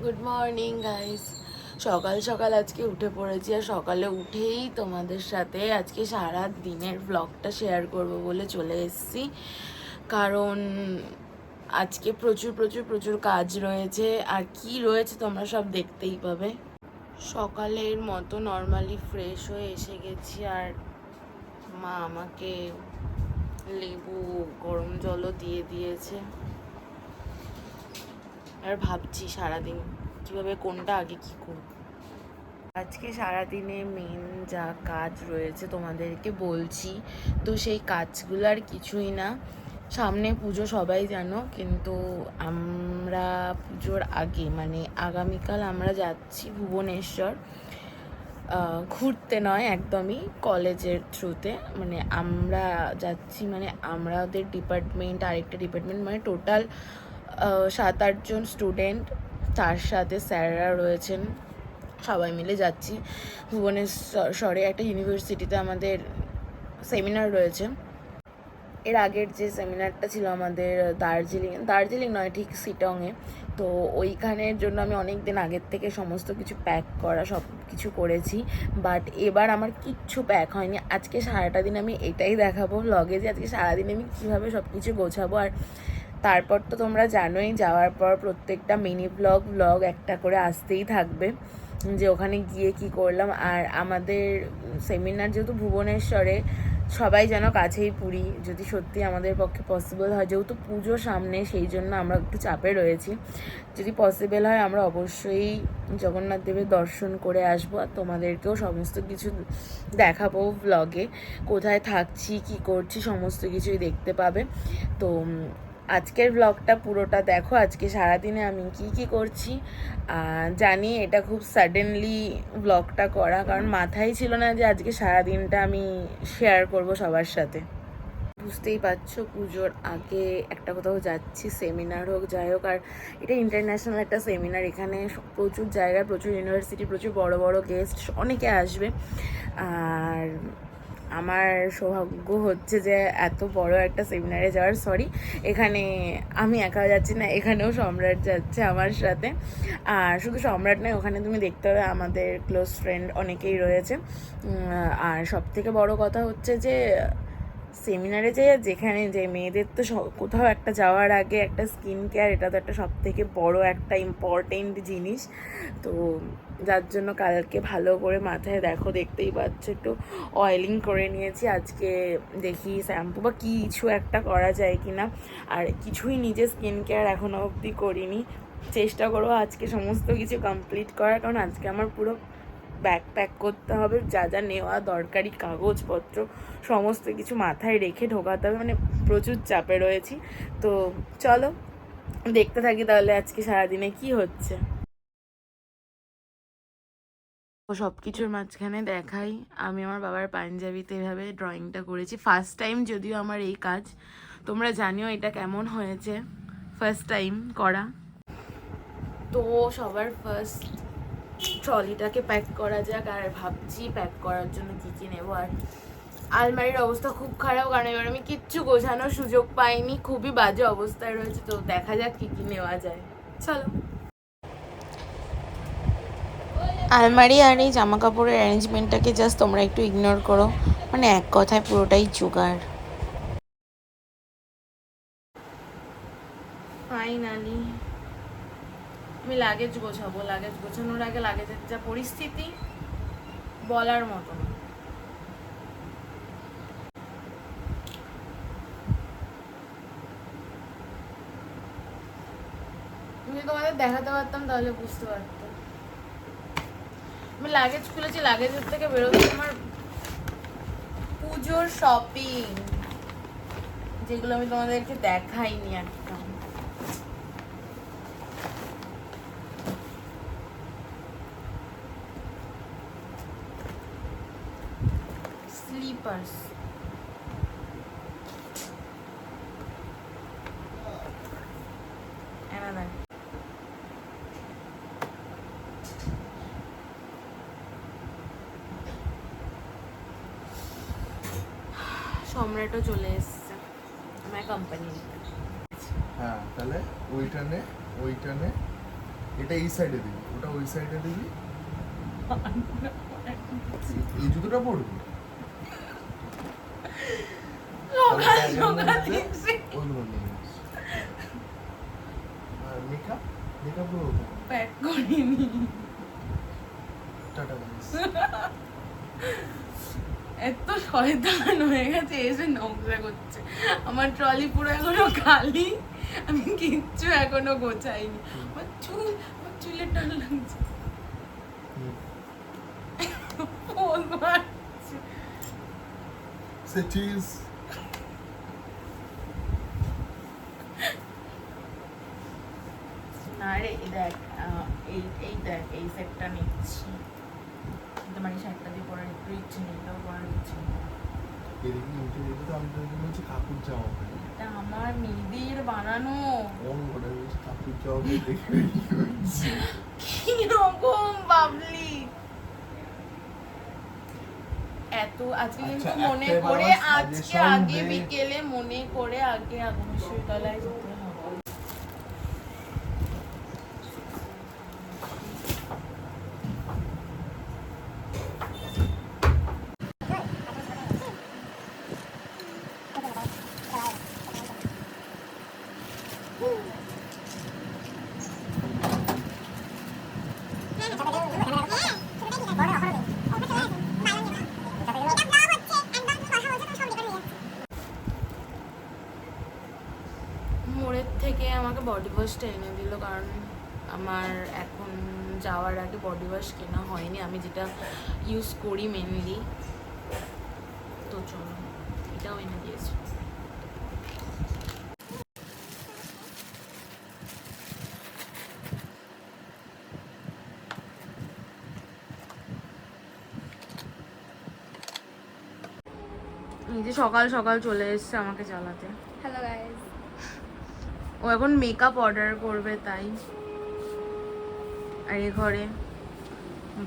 Good morning guys. সকাল সকাল আজকে উঠে পড়েছি, আর সকালে উঠেই তোমাদের সাথে আজকে সারা দিনের ব্লগটা শেয়ার করব বলে চলে এসেছি। কারণ আজকে প্রচুর প্রচুর প্রচুর কাজ রয়েছে, আর কি রয়েছে তোমরা সব দেখতেই পাবে। সকালের মতো নর্মালি ফ্রেশ হয়ে এসে গেছি, আর মা আমাকে লেবু গরম জলও দিয়ে দিয়েছে। আর ভাবছি সারাদিন কিভাবে কোনটা আগে কি করব। আজকে সারাদিনে মেন যা কাজ রয়েছে তোমাদেরকে বলছি, তো সেই কাজগুলো আর কিছুই না। সামনে পুজো সবাই জানো, কিন্তু আমরা পুজোর আগে মানে আগামীকাল আমরা যাচ্ছি ভুবনেশ্বর, ঘুরতে নয় একদমই, কলেজের থ্রুতে। মানে আমরা যাচ্ছি, মানে আমাদের ডিপার্টমেন্ট আরেকটা ডিপার্টমেন্ট, মানে টোটাল 7-8 জন স্টুডেন্ট, তার সাথে স্যাররা রয়েছেন, সবাই মিলে যাচ্ছি ভুবনেশ্বরে একটা ইউনিভার্সিটিতে। আমাদের সেমিনার রয়েছে। এর আগের যে সেমিনারটা ছিল আমাদের দার্জিলিং নয়, ঠিক শিটংয়ে। তো ওইখানের জন্য আমি অনেক দিন আগের থেকে সমস্ত কিছু প্যাক করা সব কিছু করেছি, বাট এবার আমার কিচ্ছু প্যাক হয়নি। আজকে সারাটা দিন আমি এটাই দেখাবো ব্লগে, যে আজকে সারাদিন আমি কীভাবে সব কিছু গোছাবো। আর তারপর তো তোমরা জানোই, যাওয়ার পর প্রত্যেকটা মিনি ব্লগ একটা করে আসতেই থাকবে, যে ওখানে গিয়ে কি করলাম। আর আমাদের সেমিনার যেহেতু ভুবনেশ্বরে, সবাই যেন কাছেই পুরী, যদি সত্যি আমাদের পক্ষে পসিবল হয়, যেহেতু পুজো সামনে, সেই জন্য আমরা একটু চাপে রয়েছি। যদি পসিবল হয় আমরা অবশ্যই জগন্নাথ দেবের দর্শন করে আসবো, আর তোমাদেরকেও সমস্ত কিছু দেখাবো ব্লগে, কোথায় থাকছি কি করছি সমস্ত কিছুই দেখতে পাবে। তো আজকের ব্লগটা পুরোটা দেখো, আজকে সারাদিনে আমি কি কি করছি। জানি এটা খুব সাডেনলি ব্লগটা করা, কারণ মাথায় ছিল না যে আজকে সারাদিনটা আমি শেয়ার করব সবার সাথে। বুঝতেই পারছো, পুজোর আগে একটা কোথাও যাচ্ছি, সেমিনার হোক যাই হোক। আর এটা ইন্টারন্যাশনাল একটা সেমিনার, এখানে প্রচুর জায়গায় প্রচুর ইউনিভার্সিটি, প্রচুর বড় বড় গেস্ট অনেকে আসবে। আর আমার সৌভাগ্য হচ্ছে যে এত বড় একটা সেমিনারে যাওয়ার। সরি, এখানে আমি একা যাচ্ছি না, এখানেও সম্রাট যাচ্ছে আমার সাথে। আর শুধু সম্রাট নয়, ওখানে তুমি দেখতে পাবে আমাদের ক্লোজ ফ্রেন্ড অনেকেই রয়েছে। আর সব থেকে বড় কথা হচ্ছে যে সেমিনারে যেখানে যে মেয়েদের তো কোথাও একটা যাওয়ার আগে একটা স্কিন কেয়ার, এটা তো একটা সব থেকে বড় একটা ইম্পর্টেন্ট জিনিস। তো যার জন্য কালকে ভালো করে মাথায় দেখতেই পাচ্ছ একটু অয়েলিং করে নিয়েছি। আজকে দেখি শ্যাম্পু বা কিছু একটা করা যায় কি না। আর কিছুই নিজে স্কিন কেয়ার এখনও অবধি করিনি, চেষ্টা করবো আজকে সমস্ত কিছু কমপ্লিট করার। কারণ আজকে আমার পুরো ব্যাগ প্যাক করতে হবে, যা যা নেওয়া দরকারি কাগজপত্র সমস্ত কিছু মাথায় রেখে ঢোকাতে হবে, মানে প্রচুর চাপে রয়েছি। তো চলো দেখতে থাকি তাহলে আজকে সারাদিনে কি হচ্ছে। সব কিছুর মাঝখানে দেখাই, আমি আমার বাবার পাঞ্জাবিতে এভাবে ড্রয়িংটা করেছি। ফার্স্ট টাইম যদিও আমার এই কাজ, তোমরা জানিও এটা কেমন হয়েছে, ফার্স্ট টাইম করা। তো সবার ফার্স্ট ট্রলিটাকে প্যাক করা যাক, আর ভাবছি প্যাক করার জন্য কী কী নেবো। আর আলমারির অবস্থা খুব খারাপ, কারণ এবার আমি কিচ্ছু গোছানোর সুযোগ পাইনি, খুবই বাজে অবস্থায় রয়েছে। তো দেখা যাক কী কী নেওয়া যায়, চলো। আলমারি আর এই জামা কাপড়ের অ্যারেঞ্জমেন্টটাকে জাস্ট তোমরা একটু ইগনোর করো, মানে এক কথায় পুরোটাই জোগাড়। ফাইনালি আমি লাগেজ গোছাবো, লাগেজ গোছানোর আগে লাগেজের যা পরিস্থিতি বলার মতো না। তুমি তোমাদের দেখাতে পারতাম তাহলে বুঝতে পারতাম। আমি লাগেজ খুলেছি, লাগেজের থেকে বেরোতে আমার পুজোর শপিং, যেগুলো আমি তোমাদেরকে দেখাইনি একদম। স্লিপার্স, সম্রাটও চলে এসছে আমার কোম্পানি। হ্যাঁ, তাহলে ওইটা নে। এটা এই সাইডে দিবি, ওটা ওই সাইডে দিবি। এই জুতোটা পরবি ওইগুলো নিয়ে নিস। আর মেকআপ মেকআপ প্যাক করিনি। Tata guys. এত শয়তান হয়ে গেছে, এসে নোংরা করছে। আমার ট্রলি পুরো এখনো খালি, আমি কিচ্ছু এখনো গোছাইনি। আমার চুলে টান লাগছে। ফোন মারছে। সে চিজ না রে, দেখ এই দেখ এই সেটটা নিচ্ছি, কিন্তু মানে শার্টটা দিয়ে পরার একটু ইচ্ছে নেই, এটাও পরার ইচ্ছে নেই। এদিকে উঠে যেতে তো আমি তো বলছি কাকুর জামা পরে। এটা আমার মেয়েদের বানানো। ওটা বলছি কাকুর জামা পরে দেখে কিরকম বাবলি এত আজকে কিন্তু মনে করে আজকে আগে বিকেলে মনে করে আগে আগমশ্বরী তলায় যেতে হবে। মোড়ের থেকে আমাকে বডি ওয়াশটা এনে দিল, কারণ আমার এখন যাওয়ার আগে বডি ওয়াশ কেনা হয়নি, আমি যেটা ইউজ করি মেনলি। তো চলো, এটাও এনে দিয়েছে। এই যে সকাল সকাল চলে এসছে আমাকে চালাতে। Hello guys. ও এখন মেকআপ অর্ডার করবে, তাই। আর এ ঘরে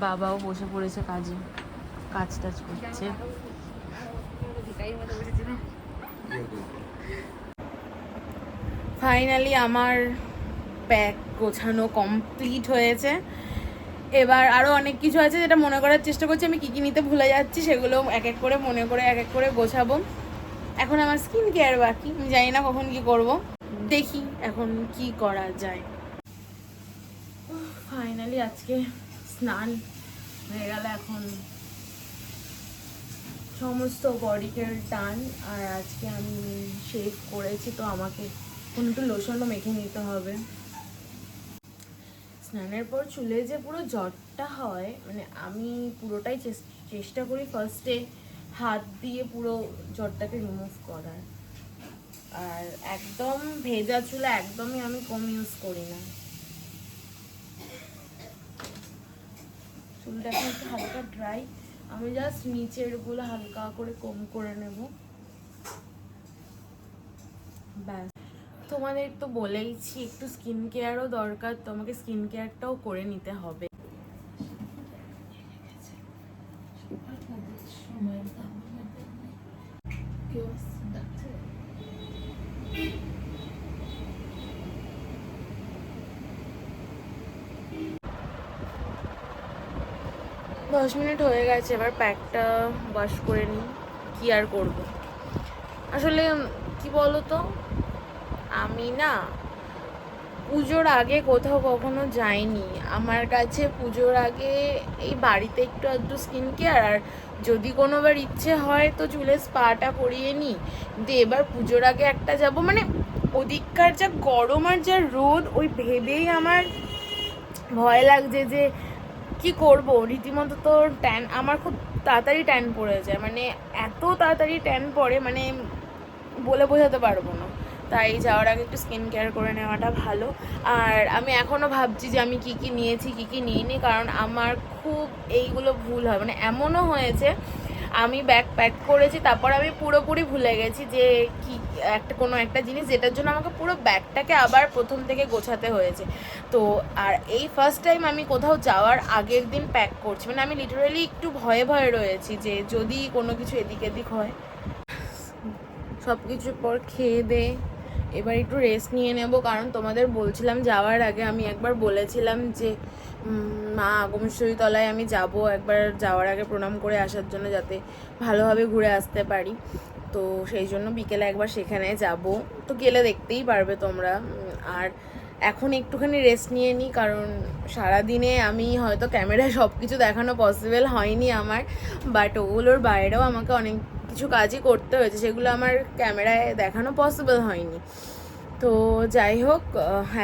বাবাও বসে পড়েছে কাজে, কাজ টাজ করছে। ফাইনালি আমার ব্যাগ গোছানো কমপ্লিট হয়েছে। এবার আরও অনেক কিছু আছে যেটা মনে করার চেষ্টা করছি, আমি কী কী নিতে ভুলে যাচ্ছি সেগুলো এক এক করে মনে করে এক এক করে গোছাবো। এখন আমার স্কিন কেয়ার বাকি, আমি জানি না কখন কি করব, দেখি এখন কি করা যায়। ফাইনালি আজকে স্নান হয়ে গেল, এখন সমস্ত বডি কেয়ার টান। আর আজকে আমি শেভ করেছি, তো আমাকে কোনো একটু লোশনও মেখে নিতে হবে। স্নানের পর চুলে যে পুরো জটটা হয়, মানে আমি পুরোটাই চেষ্টা করি ফার্স্টে হাত দিয়ে পুরো জটটাকে রিমুভ করার। আর একদম ভেজা চুলে একদমই আমি কম ইউজ করি না। চুলটা এখন একটু হালকা ড্রাই, আমি জাস্ট নিচের গুলো হালকা করে কম করে নেব, ব্যাস। তোমাদের তো বলেইছি একটু স্কিন কেয়ারও দরকার, তো আমাকে স্কিন কেয়ারটাও করে নিতে হবে। দশ মিনিট হয়ে গেছে, এবার প্যাকটা ওয়াশ করে নিই। কি আর করব, আসলে কি বলো তো, আমি না পুজোর আগে কোথাও কখনো যাইনি। আমার কাছে পুজোর আগে এই বাড়িতে একটু আধটু স্কিন কেয়ার, আর যদি কোনোবার ইচ্ছে হয় তো চুলে স্পাটা করিয়ে নিই। কিন্তু এবার পুজোর আগে একটা যাব, মানে ওদিককার যা গরম আর যা রোদ, ওই ভেবেই আমার ভয় লাগছে যে কি করব। রীতিমতো তো ট্যান, আমার খুব তাড়াতাড়ি ট্যান পড়ে যায়, মানে এত তাড়াতাড়ি ট্যান পড়ে, মানে বলে বোঝাতে পারবো না। তাই যাওয়ার আগে একটু স্কিন কেয়ার করে নেওয়াটা ভালো। আর আমি এখনও ভাবছি যে আমি কী কী নিয়েছি কী কী নিইনি, কারণ আমার খুব এইগুলো ভুল হয়। মানে এমনও হয়েছে আমি ব্যাগ প্যাক করেছি, তারপর আমি পুরোপুরি ভুলে গেছি যে কি কোনো একটা জিনিস, যেটার জন্য আমাকে পুরো ব্যাগটাকে আবার প্রথম থেকে গোছাতে হয়েছে। তো আর এই ফার্স্ট টাইম আমি কোথাও যাওয়ার আগের দিন প্যাক করছি, মানে আমি লিটারালি একটু ভয়ে ভয়ে রয়েছি যে যদি কোনো কিছু এদিক এদিক হয়। সব কিছুর পর খেয়ে দে এবার একটু রেস্ট নিয়ে নেব, কারণ তোমাদের বলছিলাম যাওয়ার আগে, আমি একবার বলেছিলাম যে মা আগমেশ্বরী তলায় আমি যাব একবার যাওয়ার আগে প্রণাম করে আসার জন্য, যাতে ভালোভাবে ঘুরে আসতে পারি। তো সেই জন্য বিকেলে একবার সেখানে যাব, তো গেলে দেখতেই পারবে তোমরা। আর এখন একটুখানি রেস্ট নিয়ে নিই, কারণ সারাদিনে আমি হয়তো ক্যামেরায় সব কিছু দেখানো পসিবল হয়নি আমার, বাট ওগুলোর বাইরেও আমাকে অনেক কিছু কাজই করতে হয়েছে, সেগুলো আমার ক্যামেরায় দেখানো পসিবল হয়নি। তো যাই হোক,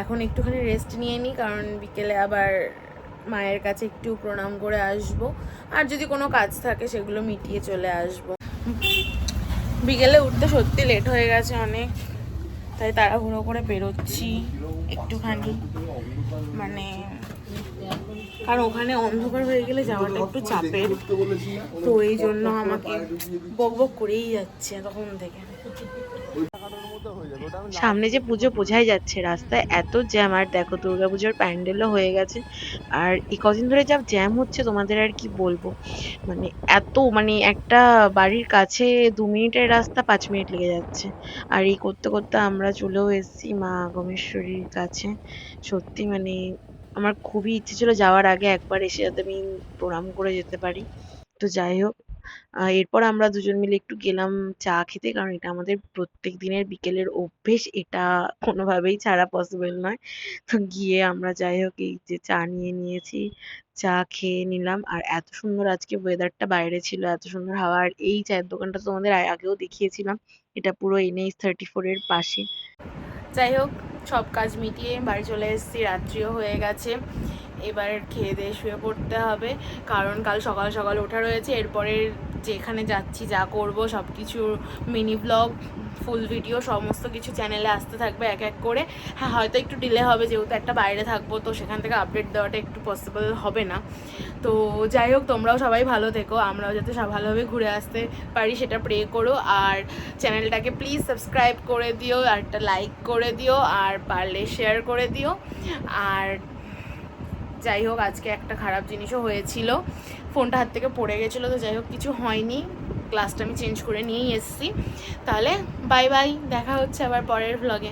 এখন একটুখানি রেস্ট নিয়ে নিই, কারণ বিকেলে আবার মায়ের কাছে একটু প্রণাম করে আসব, আর যদি কোনো কাজ থাকে সেগুলো মিটিয়ে চলে আসব। বিকেলে উঠতে সত্যি লেট হয়ে গেছে অনেক, তাই তাড়াহুড়ো করে বেরোচ্ছি একটুখানি, মানে কারণ ওখানে অন্ধকার হয়ে গেলে যাওয়াটা একটু চাপের, তো এই জন্য আমাকে বক বক করেই যাচ্ছে তখন থেকে। সামনে যে পুজো বোঝাই যাচ্ছে, রাস্তায় এত জ্যাম, আর দেখো দুর্গাপুজোর প্যান্ডেলও হয়ে গেছে, আর এই কদিন ধরে যা জ্যাম হচ্ছে তোমাদের আর কি বলবো, মানে এত, মানে একটা বাড়ির কাছে 2 মিনিটের রাস্তা 5 মিনিট লেগে যাচ্ছে। আর এই করতে করতে আমরা চলেও এসেছি মা আগমেশ্বরীর কাছে। সত্যি মানে আমার খুবই ইচ্ছে ছিল যাওয়ার আগে একবার এসে যাতে আমি প্রণাম করে যেতে পারি। তো যাই হোক, এরপর আমরা দুজন মিলে একটু গেলাম চা খেতে, কারণ এটা আমাদের প্রত্যেক দিনের বিকেলের অভ্যেস, এটা কোনোভাবেই ছাড়া পসিবল নয়। তো গিয়ে আমরা যাই হোক এই যে চা নিয়ে নিয়েছি, চা খেয়ে নিলাম। আর এত সুন্দর আজকে ওয়েদারটা বাইরে ছিল, এত সুন্দর হাওয়া। আর এই চায়ের দোকানটা তো তোমাদের আগেও দেখিয়েছিলাম, এটা পুরো NH-34 এর পাশে। যাই হোক, সব কাজ মিটিয়ে বাড়ি চলে এসেছি, রাত্রিও হয়ে গেছে, এবার খেয়ে দিয়ে শুয়ে পড়তে হবে, কারণ কাল সকাল সকাল ওঠা রয়েছে। এরপরে যেখানে যাচ্ছি, যা করব সব কিছু মিনি ব্লগ, ফুল ভিডিও সমস্ত কিছু চ্যানেলে আসতে থাকবে এক এক করে। হ্যাঁ, হয়তো একটু ডিলে হবে, যেহেতু একটা বাইরে থাকবো, তো সেখান থেকে আপডেট দেওয়াটা একটু পসিবল হবে না। তো যাই হোক, তোমরাও সবাই ভালো থেকো, আমরাও যাতে সব ভালোভাবে ঘুরে আসতে পারি সেটা প্রে করো। আর চ্যানেলটাকে প্লিজ সাবস্ক্রাইব করে দিও, আর একটা লাইক করে দিও, আর পারলে শেয়ার করে দিও। আর যাই হোক, আজকে একটা খারাপ জিনিসও হয়েছিল, ফোনটা হাত থেকে পড়ে গেছিলো, তো যাই হোক কিছু হয়নি, গ্লাসটা আমি চেঞ্জ করে নিয়েই এসেছি। তাহলে বাই বাই, দেখা হচ্ছে আবার পরের ভ্লগে।